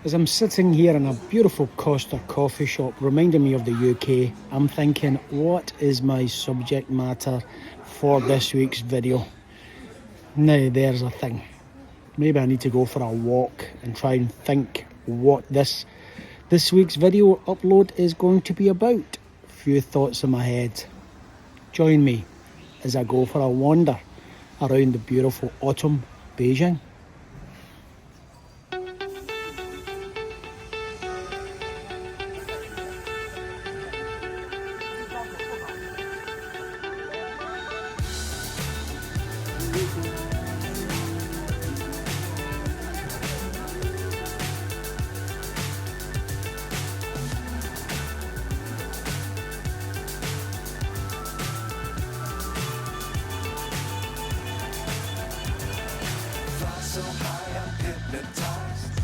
As I'm sitting here in a beautiful Costa coffee shop reminding me of the UK, I'm thinking, what is my subject matter for this week's video? Now there's a thing. Maybe I need to go for a walk and try and think what this week's video upload is going to be about. A few thoughts in my head. Join me as I go for a wander around the beautiful autumn Beijing. So high, I'm hypnotized.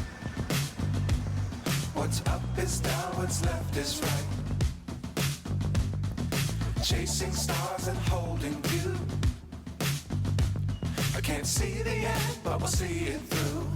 What's up is down, what's left is right. Chasing stars and holding you. I can't see the end, but we'll see it through.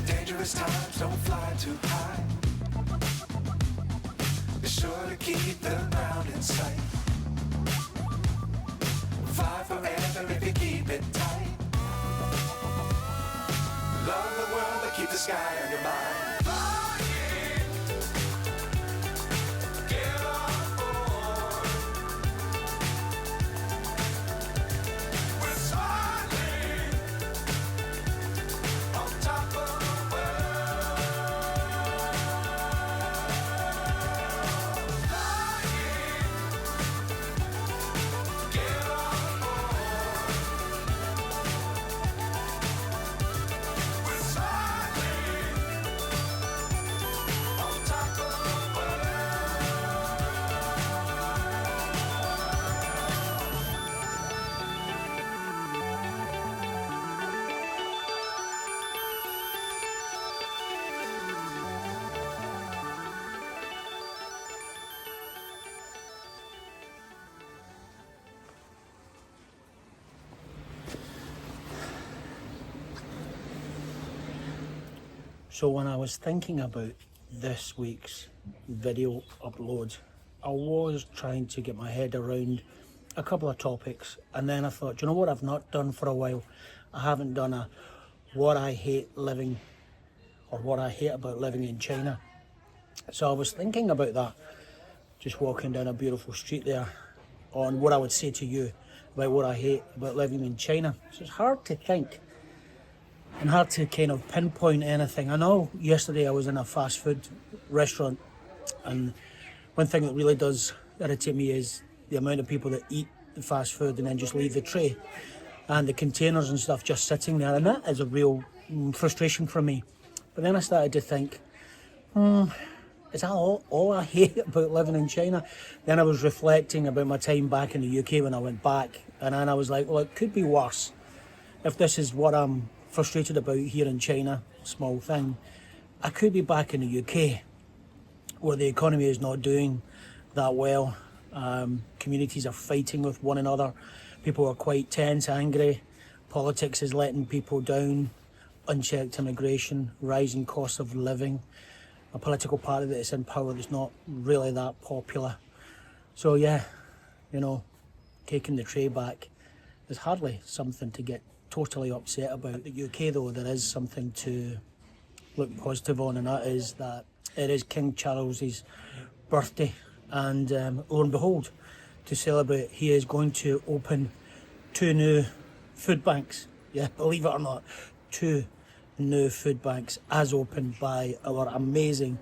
Dangerous times, don't fly too high. Be sure to keep the ground in sight. Fly forever if you keep it tight. Love the world, but keep the sky on your mind. So when I was thinking about this week's video upload, I was trying to get my head around a couple of topics, and then I thought, you know what I've not done for a while? I haven't done a what I hate living, or what I hate about living in China. So I was thinking about that, just walking down a beautiful street there, on what I would say to you about what I hate about living in China. So it's hard to think and hard to kind of pinpoint anything. I know yesterday I was in a fast food restaurant, and one thing that really does irritate me is the amount of people that eat the fast food and then just leave the tray and the containers and stuff just sitting there, and that is a real frustration for me. But then I started to think, is that all I hate about living in China? Then I was reflecting about my time back in the UK when I went back, and then I was like, well, it could be worse. If this is what I'm frustrated about here in China, small thing, I could be back in the UK where the economy is not doing that well. Communities are fighting with one another. People are quite tense, angry. Politics is letting people down. Unchecked immigration, rising costs of living. A political party that is in power that's not really that popular. So yeah, you know, taking the tray back is hardly something to get totally upset about. The UK though, there is something to look positive on, and that is that it is King Charles's birthday, and lo and behold, to celebrate, he is going to open 2 new food banks. Yeah, believe it or not, 2 new food banks as opened by our amazing,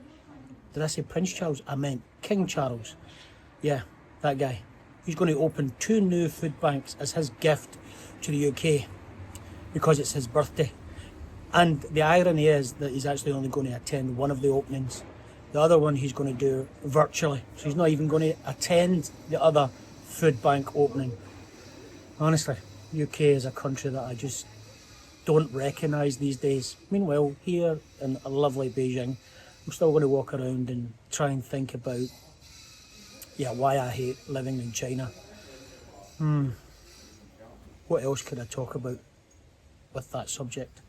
did I say Prince Charles? I meant King Charles. Yeah, that guy. He's going to open 2 new food banks as his gift to the UK because it's his birthday. And the irony is that he's actually only going to attend one of the openings. The other one he's going to do virtually. So he's not even going to attend the other food bank opening. Honestly, UK is a country that I just don't recognise these days. Meanwhile, here in a lovely Beijing, I'm still going to walk around and try and think about, why I hate living in China. What else could I talk about with that subject?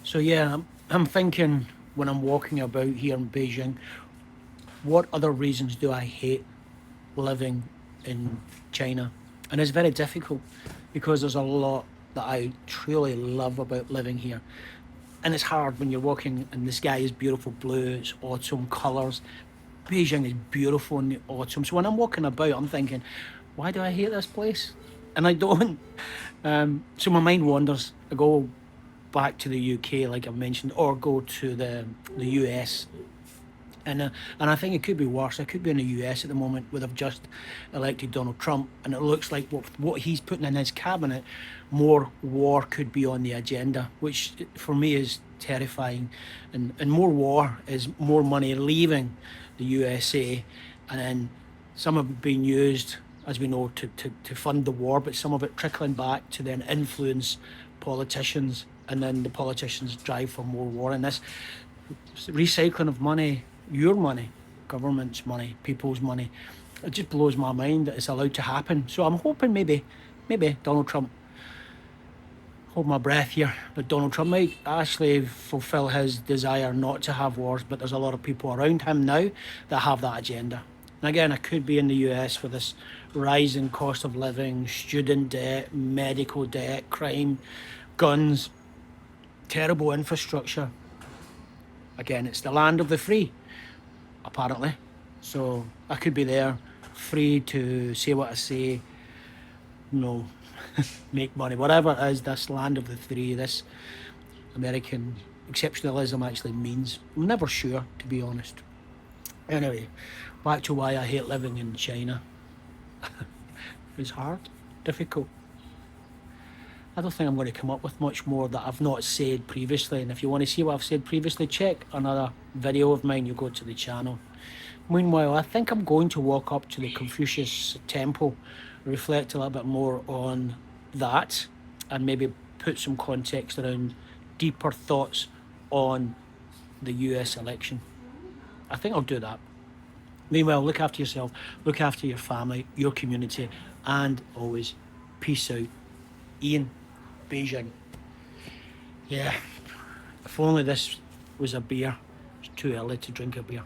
So I'm thinking when I'm walking about here in Beijing, what other reasons do I hate living in China? And it's very difficult because there's a lot that I truly love about living here. And it's hard when you're walking and the sky is beautiful blue, it's autumn colours. Beijing is beautiful in the autumn. So when I'm walking about, I'm thinking, why do I hate this place? And I don't. So my mind wanders. I go back to the UK, like I mentioned, or go to the US. And I think it could be worse. I could be in the US at the moment where they've just elected Donald Trump, and it looks like what he's putting in his cabinet, more war could be on the agenda, which for me is terrifying. And more war is more money leaving the USA, and then some of it being used, as we know, to fund the war, but some of it trickling back to then influence politicians, and then the politicians drive for more war. And this recycling of money, your money, government's money, people's money, it just blows my mind that it's allowed to happen. So I'm hoping maybe Donald Trump, hold my breath here, but Donald Trump might actually fulfill his desire not to have wars, but there's a lot of people around him now that have that agenda. And again, I could be in the US for this rising cost of living, student debt, medical debt, crime, guns, terrible infrastructure. Again, it's the land of the free, apparently. So I could be there, free to say what I say, make money, whatever it is, this land of the free, this American exceptionalism actually means. I'm never sure, to be honest. Anyway, back to why I hate living in China. It's hard, difficult. I don't think I'm going to come up with much more that I've not said previously. And if you want to see what I've said previously, check another video of mine. You go to the channel. Meanwhile, I think I'm going to walk up to the Confucius temple, reflect a little bit more on that, and maybe put some context around deeper thoughts on the US election. I think I'll do that. Meanwhile, look after yourself, look after your family, your community, and always peace out. Ian, Beijing. Yeah, if only this was a beer. It's too early to drink a beer.